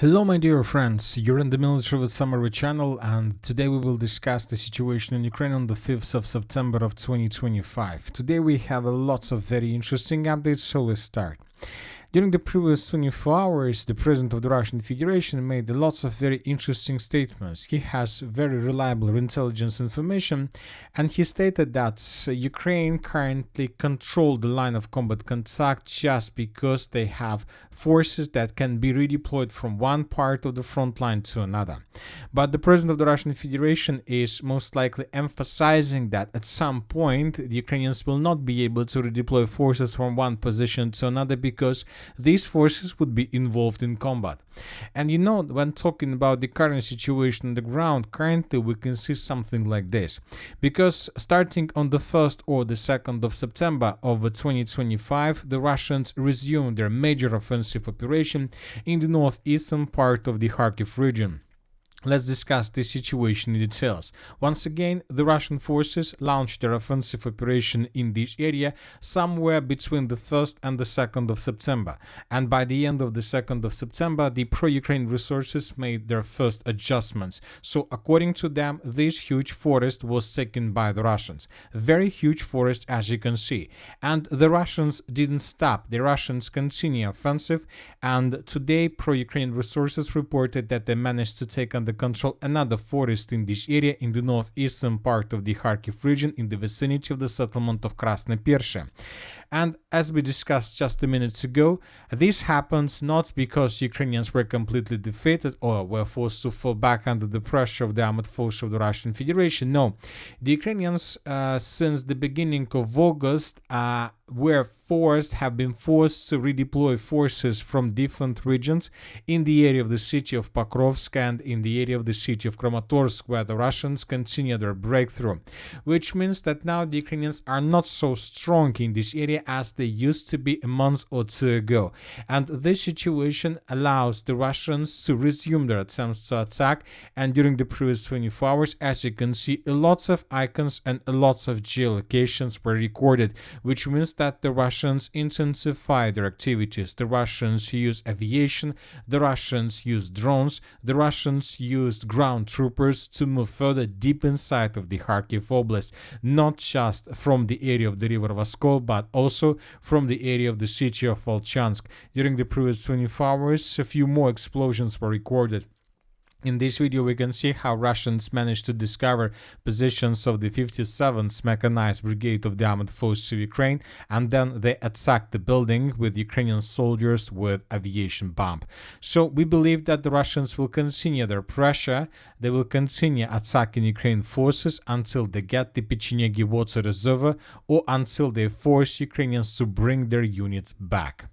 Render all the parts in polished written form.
Hello my dear friends, you're in the Military with Summary channel, and today we will discuss the situation in Ukraine on the 5th of September of 2025. Today we have lots of very interesting updates, so let's start. During the previous 24 hours, the President of the Russian Federation made lots of very interesting statements. He has very reliable intelligence information, and he stated that Ukraine currently controls the line of combat contact just because they have forces that can be redeployed from one part of the front line to another. But the President of the Russian Federation is most likely emphasizing that at some point the Ukrainians will not be able to redeploy forces from one position to another because these forces would be involved in combat. And you know, when talking about the current situation on the ground, currently we can see something like this. Because starting on the 1st or the 2nd of September of 2025, the Russians resumed their major offensive operation in the northeastern part of the Kharkiv region. Let's discuss this situation in details. Once again, the Russian forces launched their offensive operation in this area somewhere between the 1st and the 2nd of September. And by the end of the 2nd of September, the pro-Ukraine resources made their first adjustments. So according to them, this huge forest was taken by the Russians. Very huge forest, as you can see. And the Russians didn't stop. The Russians continue offensive. And today, pro-Ukraine resources reported that they managed to take under control another forest in this area in the northeastern part of the Kharkiv region in the vicinity of the settlement of Krasne Pershe. And as we discussed just a minute ago, this happens not because Ukrainians were completely defeated or were forced to fall back under the pressure of the armed forces of the Russian Federation. No, the Ukrainians since the beginning of August have been forced to redeploy forces from different regions in the area of the city of Pokrovsk and in the area of the city of Kramatorsk, where the Russians continue their breakthrough, which means that now the Ukrainians are not so strong in this area as they used to be a month or two ago. And this situation allows the Russians to resume their attempts to attack, and during the previous 24 hours, as you can see, lots of icons and lots of geolocations were recorded, which means that the Russians intensify their activities. The Russians use aviation, the Russians use drones, the Russians used ground troopers to move further deep inside of the Kharkiv Oblast, not just from the area of the river Voskol, but also from the area of the city of Volchansk. During the previous 24 hours, a few more explosions were recorded. In this video, we can see how Russians managed to discover positions of the 57th Mechanized Brigade of the Armed Forces of Ukraine, and then they attacked the building with Ukrainian soldiers with aviation bomb. So we believe that the Russians will continue their pressure. They will continue attacking Ukrainian forces until they get the Pechenegi water reservoir or until they force Ukrainians to bring their units back.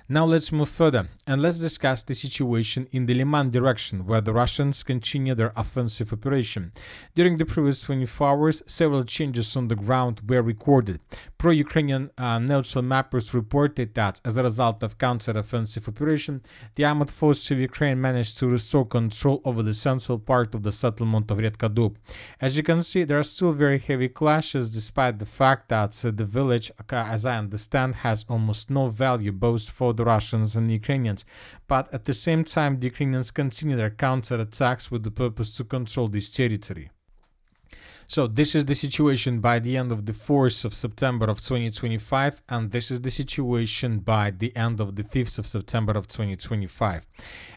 Now let's move further and let's discuss the situation in the Liman direction, where the Russians continue their offensive operation. During the previous 24 hours, several changes on the ground were recorded. Pro-Ukrainian neutral mappers reported that as a result of counter-offensive operation, the armed forces of Ukraine managed to restore control over the central part of the settlement of Redkadub. As you can see, there are still very heavy clashes, despite the fact that the village, as I understand, has almost no value both for the Russians and the Ukrainians. But at the same time, the Ukrainians continue their counterattacks with the purpose to control this territory. So this is the situation by the end of the 4th of September of 2025, and this is the situation by the end of the 5th of September of 2025.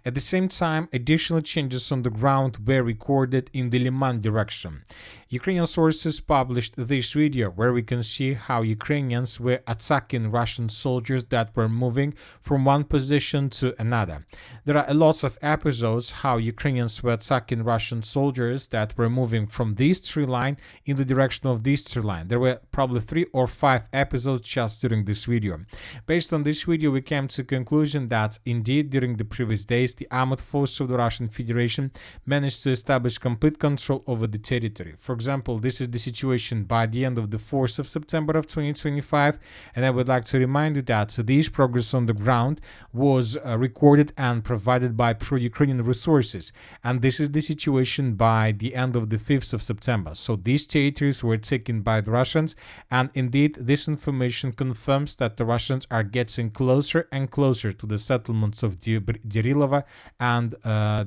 At the same time, additional changes on the ground were recorded in the Liman direction. Ukrainian sources published this video where we can see how Ukrainians were attacking Russian soldiers that were moving from one position to another. There are lots of episodes how Ukrainians were attacking Russian soldiers that were moving from this tree line in the direction of this tree line. There were probably 3 or 5 episodes just during this video. Based on this video, we came to the conclusion that indeed during the previous days, the armed forces of the Russian Federation managed to establish complete control over the territory. For example, this is the situation by the end of the 4th of September of 2025, and I would like to remind you that this progress on the ground was recorded and provided by pro-Ukrainian resources, and this is the situation by the end of the 5th of September. So these territories were taken by the Russians, and indeed this information confirms that the Russians are getting closer and closer to the settlements of Derilova and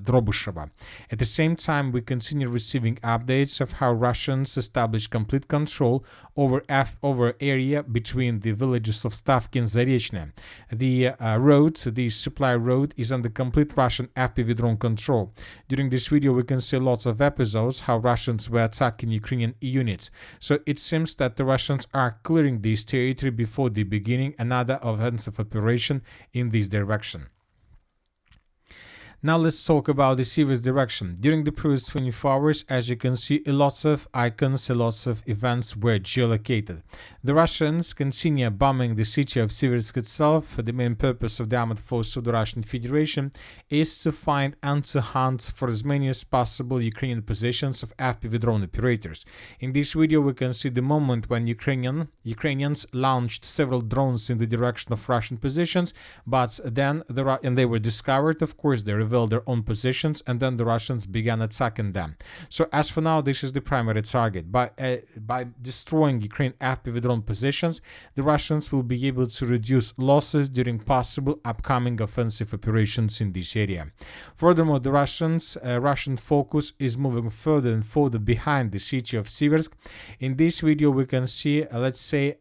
Drobышevo. At the same time, we continue receiving updates of how Russians establish complete control over area between the villages of Stavki and Zarechny. The supply road is under complete Russian FPV drone control. During this video, we can see lots of episodes how Russians were attacking Ukrainian units. So it seems that the Russians are clearing this territory before the beginning another offensive operation in this direction. Now let's talk about the Seversk direction. During the previous 24 hours, as you can see, lots of icons, lots of events were geolocated. The Russians continue bombing the city of Seversk itself. The main purpose of the armed forces of the Russian Federation is to find and to hunt for as many as possible Ukrainian positions of FPV drone operators. In this video, we can see the moment when Ukrainians launched several drones in the direction of Russian positions, but then they were discovered, of course. They revealed their own positions, and then the Russians began attacking them. So as for now, this is the primary target. By destroying Ukraine FPV drone positions, the Russians will be able to reduce losses during possible upcoming offensive operations in this area. Furthermore, the Russian focus is moving further and further behind the city of Seversk. In this video, we can see, let's say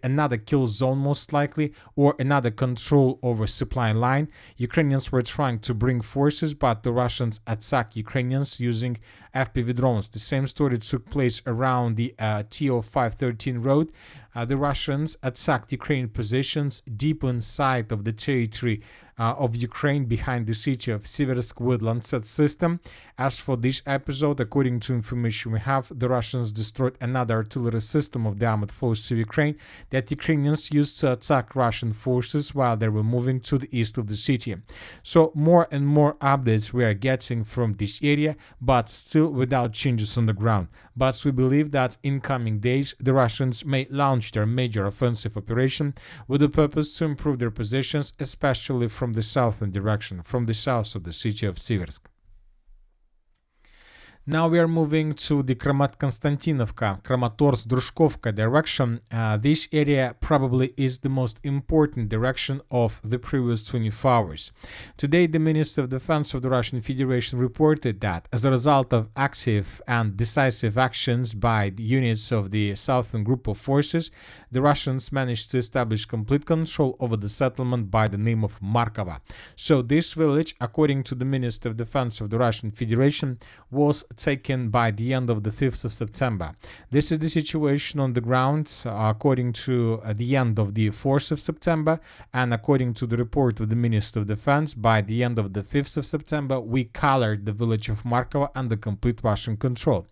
another kill zone most likely, or another control over supply line. Ukrainians were trying to bring forces, but the Russians attacked Ukrainians using FPV drones. The same story took place around the TO513 road. The Russians attacked Ukrainian positions deep inside of the territory of Ukraine behind the city of Seversk with Lancet system. As for this episode, according to information we have, the Russians destroyed another artillery system of the armed forces of Ukraine that Ukrainians used to attack Russian forces while they were moving to the east of the city. So more and more updates we are getting from this area, but still without changes on the ground. But we believe that in coming days, the Russians may launch their major offensive operation with the purpose to improve their positions, especially from the southern direction, from the south of the city of Seversk. Now we are moving to the Konstantinovka, Kramatorsk, Drushkovka direction. This area probably is the most important direction of the previous 24 hours. Today, the Minister of Defense of the Russian Federation reported that as a result of active and decisive actions by the units of the Southern Group of Forces, the Russians managed to establish complete control over the settlement by the name of Markove. So this village, according to the Minister of Defense of the Russian Federation, was taken by the end of the 5th of September. This is the situation on the ground according to the end of the 4th of September, and according to the report of the Minister of Defense, by the end of the 5th of September, we colored the village of Markove under complete Russian control.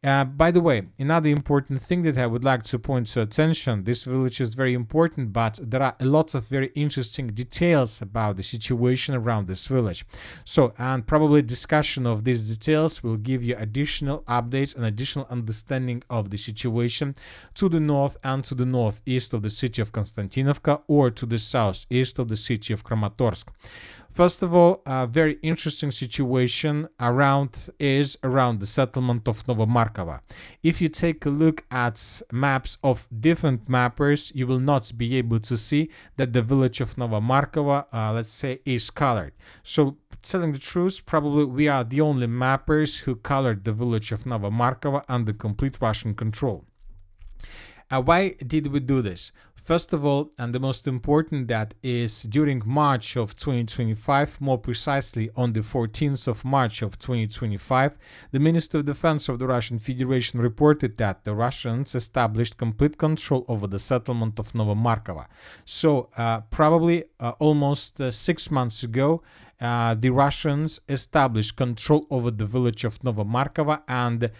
By the way, another important thing that I would like to point to attention, this village is very important, but there are lots of very interesting details about the situation around this village. So, and probably discussion of these details will give you additional updates and additional understanding of the situation to the north and to the northeast of the city of Konstantinovka, or to the southeast of the city of Kramatorsk. First of all, a very interesting situation around the settlement of Novomarkova. If you take a look at maps of different mappers, you will not be able to see that the village of Novomarkova, let's say, is colored. So, telling the truth, probably we are the only mappers who colored the village of Novomarkova under complete Russian control. Why did we do this? First of all, and the most important, that is during March of 2025, more precisely on the 14th of March of 2025, the Minister of Defense of the Russian Federation reported that the Russians established complete control over the settlement of Novomarkova. So probably almost 6 months ago, the Russians established control over the village of Novomarkova, and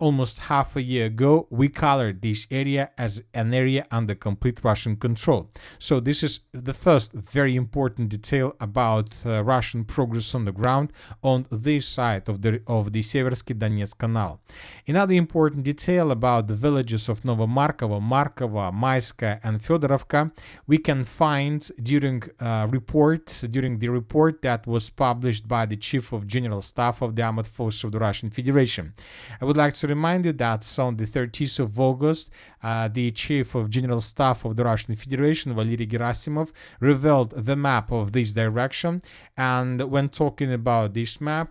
almost half a year ago, we colored this area as an area under complete Russian control. So this is the first very important detail about Russian progress on the ground on this side of the Seversky Donetsk Canal. Another important detail about the villages of Novomarkovo, Markova, Maiska, and Fedorovka we can find during the report that was published by the Chief of General Staff of the Armed Forces of the Russian Federation. I would like to remind you that on the 30th of August, the Chief of General Staff of the Russian Federation, Valery Gerasimov, revealed the map of this direction. And when talking about this map,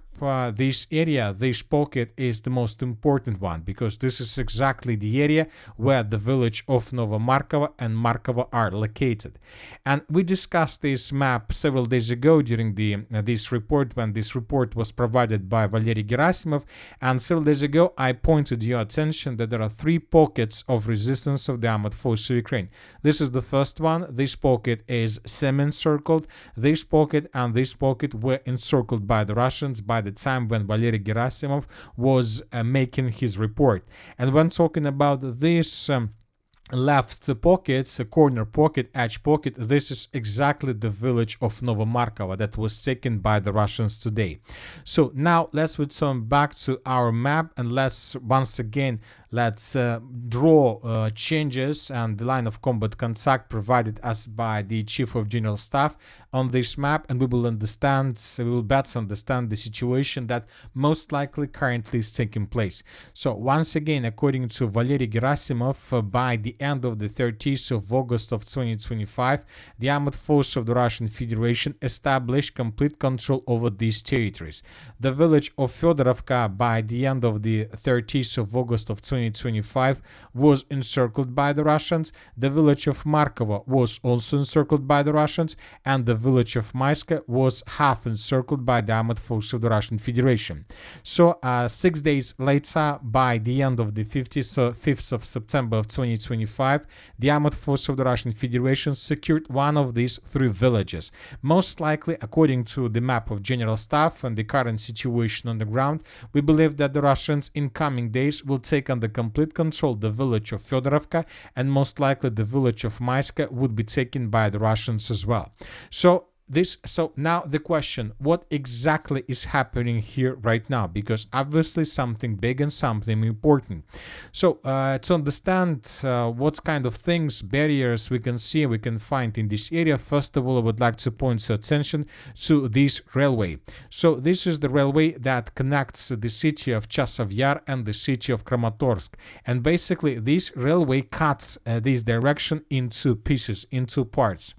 this area, this pocket is the most important one, because this is exactly the area where the village of Novomarkova and Markova are located. And we discussed this map several days ago during this report, when this report was provided by Valery Gerasimov. And several days ago, I pointed your attention that there are three pockets of resistance of the armed forces of Ukraine. This is the first one. This pocket is semi-encircled. This pocket and this pocket were encircled by the Russians by the time when Valery Gerasimov was making his report. And when talking about this left pockets, a corner pocket, edge pocket, this is exactly the village of Novomarkova that was taken by the Russians today. So now let's return back to our map, and let's once again draw changes and the line of combat contact provided us by the Chief of General Staff on this map, and we will better understand the situation that most likely currently is taking place. So once again, according to Valery Gerasimov, by the end of the 30th of August of 2025, the armed forces of the Russian Federation established complete control over these territories. The village of Fedorovka by the end of the 30th of August of 2025 was encircled by the Russians. The village of Markova was also encircled by the Russians, and the village of Maiska was half encircled by the armed forces of the Russian Federation. So 6 days later, by the end of the 5th of September of 2025, the armed forces of the Russian Federation secured one of these three villages. Most likely, according to the map of General Staff and the current situation on the ground, we believe that the Russians in coming days will take under complete control the village of Fedorovka, and most likely the village of Maiska would be taken by the Russians as well. So now the question, what exactly is happening here right now? Because obviously something big and something important. So to understand what kind of things, barriers we can find in this area, first of all, I would like to point your attention to this railway. So this is the railway that connects the city of Chasiv Yar and the city of Kramatorsk. And basically this railway cuts this direction into pieces, into parts.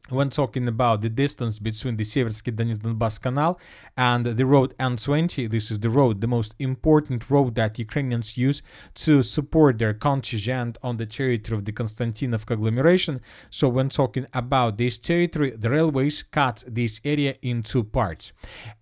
When talking about the distance between the Seversky Donetsk Canal and the road N20, this is the road, the most important road that Ukrainians use to support their contingent on the territory of the Konstantinovka agglomeration. So when talking about this territory, the railways cut this area in two parts.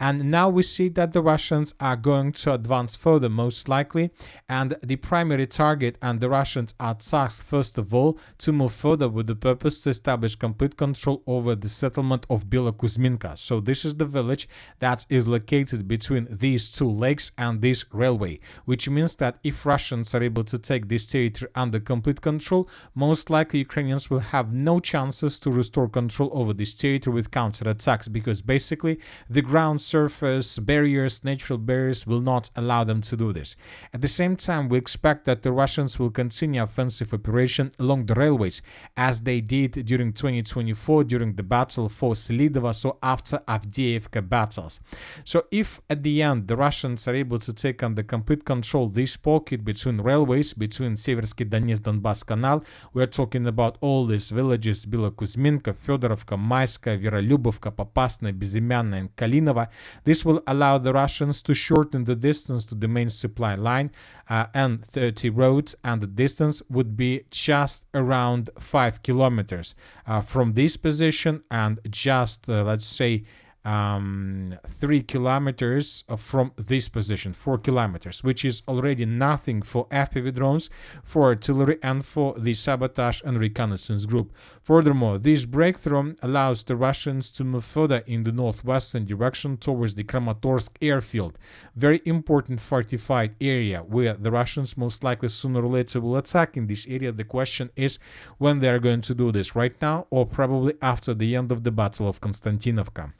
And now we see that the Russians are going to advance further, most likely, and the primary target, and the Russians are tasked first of all to move further with the purpose to establish complete control over the settlement of Belokuzminka. So this is the village that is located between these two lakes and this railway, which means that if Russians are able to take this territory under complete control, most likely Ukrainians will have no chances to restore control over this territory with counterattacks, because basically the ground surface barriers, natural barriers, will not allow them to do this. At the same time, we expect that the Russians will continue offensive operation along the railways as they did during 2024 during the battle for Selidova, so after Avdiivka battles. So if at the end the Russians are able to take under complete control this pocket between railways, between Seversky Donetsk Canal, we are talking about all these villages, Belokuzminka, Fedorovka, Maiska, Verolyubovka, Popasna, Bezimyanna, and Kalinova. This will allow the Russians to shorten the distance to the main supply line, N30 roads, and the distance would be just around 5 kilometers from this position, and just let's say 3 kilometers from this position, 4 kilometers, which is already nothing for FPV drones, for artillery, and for the sabotage and reconnaissance group. Furthermore, this breakthrough allows the Russians to move further in the northwestern direction towards the Kramatorsk airfield, very important fortified area where the Russians most likely sooner or later will attack in this area. The question is when they are going to do this, right now or probably after the end of the Battle of Konstantinovka.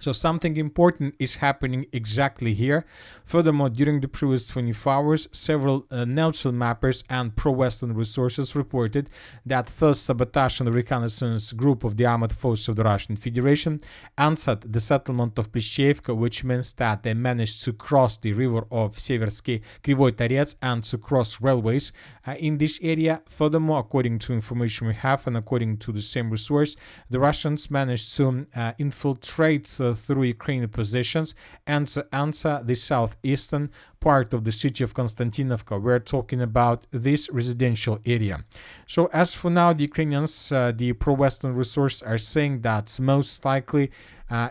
So something important is happening exactly here. Furthermore, during the previous 24 hours, several neutral mappers and pro-Western resources reported that first sabotage and reconnaissance group of the armored forces of the Russian Federation answered the settlement of Pleshchevka, which means that they managed to cross the river of Seversk, Krivoy Tarets, and to cross railways in this area. Furthermore, according to information we have and according to the same resource, the Russians managed to infiltrate through Ukrainian positions and to answer the southeastern part of the city of Konstantinovka. We're talking about this residential area. So as for now, the Ukrainians, the pro-Western resources are saying that most likely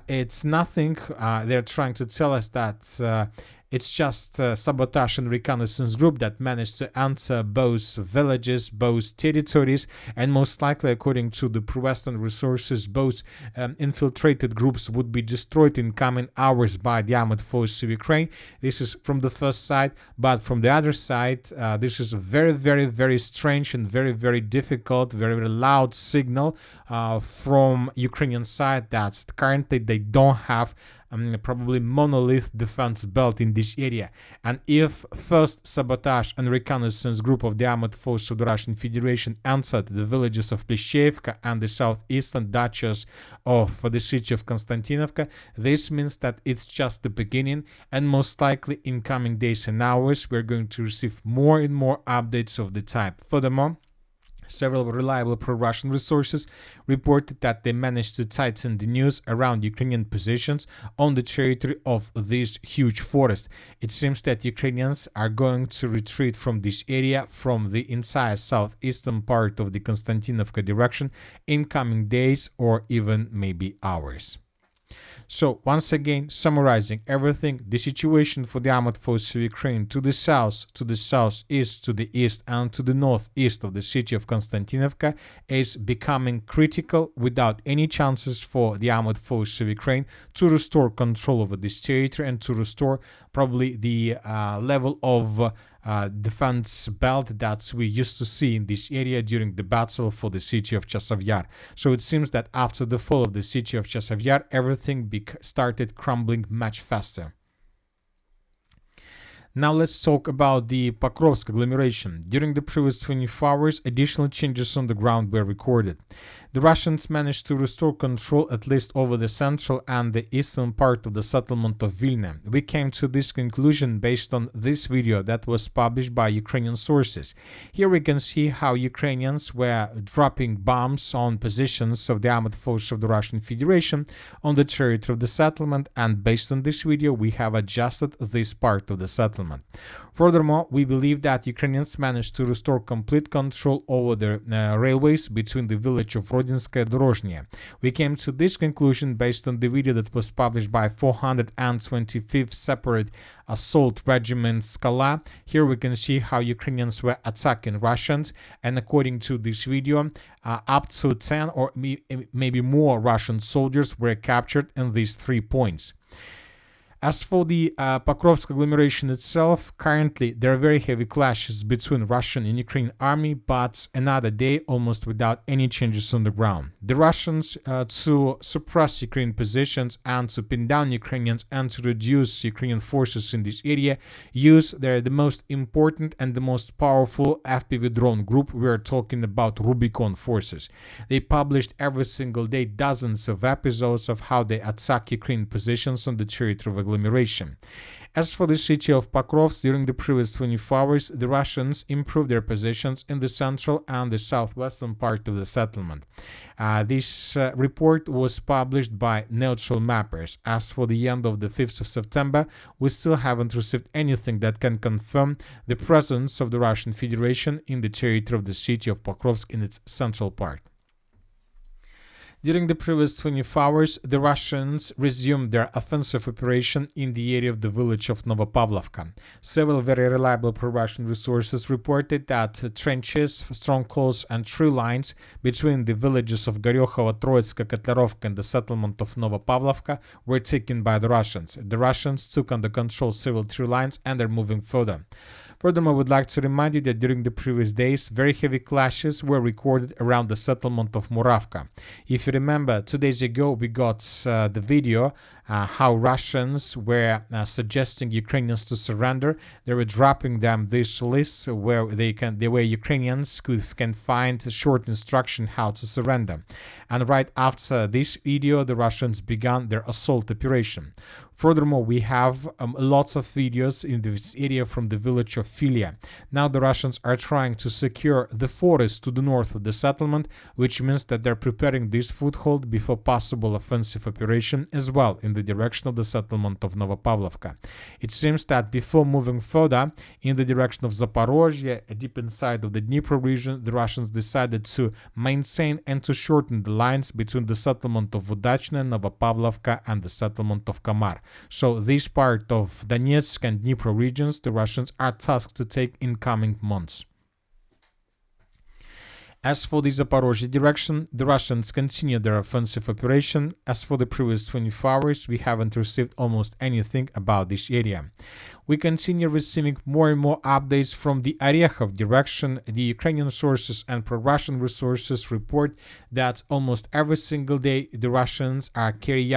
it's nothing. They're trying to tell us that it's just a sabotage and reconnaissance group that managed to enter both villages, both territories, and most likely, according to the pro-Western resources, both infiltrated groups would be destroyed in coming hours by the armored forces of Ukraine. This is from the first side, but from the other side, this is a very, very, very strange and very, very difficult, very, very loud signal from Ukrainian side that currently they don't have probably monolith defense belt in this area. And if first sabotage and reconnaissance group of the armored forces of the Russian Federation entered the villages of Pleshchevka and the southeastern duchies of the city of Konstantinovka, this means that it's just the beginning, and most likely in coming days and hours we're going to receive more and more updates of the type. Furthermore, several reliable pro-Russian resources reported that they managed to tighten the news around Ukrainian positions on the territory of this huge forest. It seems that Ukrainians are going to retreat from this area, from the entire southeastern part of the Konstantinovka direction, in coming days or even maybe hours. So, once again, summarizing everything, the situation for the armored forces of Ukraine to the south, to the southeast, to the east, and to the northeast of the city of Konstantinovka is becoming critical, without any chances for the armored forces of Ukraine to restore control over this territory and to restore probably the level of defense belt that we used to see in this area during the battle for the city of Chasiv Yar. So it seems that after the fall of the city of Chasiv Yar, everything started crumbling much faster. Now let's talk about the Pokrovsk agglomeration. During the previous 24 hours, additional changes on the ground were recorded. The Russians managed to restore control at least over the central and the eastern part of the settlement of Vilna. We came to this conclusion based on this video that was published by Ukrainian sources. Here we can see how Ukrainians were dropping bombs on positions of the armored forces of the Russian Federation on the territory of the settlement, and based on this video we have adjusted this part of the settlement. Furthermore, we believe that Ukrainians managed to restore complete control over the railways between the village of Rodinskaya and Dorozhnya. We came to this conclusion based on the video that was published by 425th Separate Assault Regiment Skala. Here we can see how Ukrainians were attacking Russians, and according to this video, up to 10 or maybe more Russian soldiers were captured in these 3 points. As for the Pokrovsk agglomeration itself, currently there are very heavy clashes between Russian and Ukrainian army, but another day almost without any changes on the ground. The Russians, to suppress Ukrainian positions and to pin down Ukrainians and to reduce Ukrainian forces in this area, use the most important and the most powerful FPV drone group. We are talking about Rubicon forces. They published every single day dozens of episodes of how they attack Ukrainian positions on the territory of agglomeration. As for the city of Pokrovsk, during the previous 24 hours, the Russians improved their positions in the central and the southwestern part of the settlement. This report was published by neutral mappers. As for the end of the 5th of September, we still haven't received anything that can confirm the presence of the Russian Federation in the territory of the city of Pokrovsk in its central part. During the previous 24 hours, the Russians resumed their offensive operation in the area of the village of Novopavlovka. Several very reliable pro-Russian resources reported that trenches, strongholds and tree lines between the villages of Goryokhova, Troitska, Kotlarovka and the settlement of Novopavlovka were taken by the Russians. The Russians took under control several tree lines and are moving further. Furthermore, I would like to remind you that during the previous days, very heavy clashes were recorded around the settlement of Muravka. If you remember, 2 days ago we got the video how Russians were suggesting Ukrainians to surrender. They were dropping them these lists where Ukrainians can find short instruction how to surrender. And right after this video, the Russians began their assault operation. Furthermore, we have lots of videos in this area from the village of Filia. Now the Russians are trying to secure the forest to the north of the settlement, which means that they're preparing this foothold before possible offensive operation as well in the direction of the settlement of Novopavlovka. It seems that before moving further in the direction of Zaporizhzhia, deep inside of the Dnipro region, the Russians decided to maintain and to shorten the lines between the settlement of Udachne, Novopavlovka and the settlement of Kamar. So this part of Donetsk and Dnipro regions, the Russians are tasked to take in coming months. As for the Zaporizhzhia direction, the Russians continue their offensive operation. As for the previous 24 hours, we haven't received almost anything about this area. We continue receiving more and more updates from the Orekhov direction. The Ukrainian sources and pro-Russian resources report that almost every single day the Russians are carrying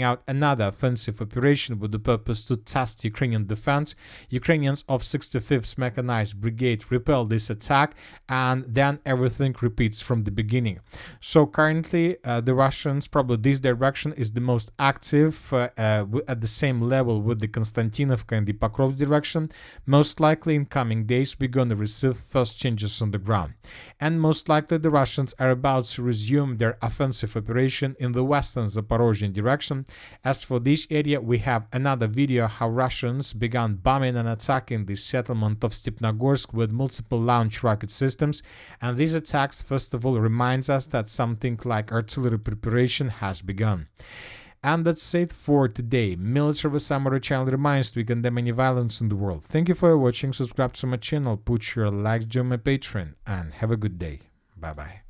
out another offensive operation with the purpose to test Ukrainian defense. Ukrainians of 65th Mechanized Brigade repel this attack, and then everything repeats from the beginning. So currently the Russians, probably this direction is the most active at the same level with the Konstantinovka and the Pokrovsk direction. Most likely in coming days we're going to receive first changes on the ground. And most likely the Russians are about to resume their offensive operation in the western Zaporizhzhia direction. As for this area, we have another video how Russians began bombing and attacking the settlement of Stepnogorsk with multiple launch rocket systems, and these attacks first of all reminds us that something like artillery preparation has begun. And that's it for today. Military Summary channel reminds we condemn any violence in the world. Thank you for watching, subscribe to my channel, put your likes, join my Patreon, and have a good day. Bye bye.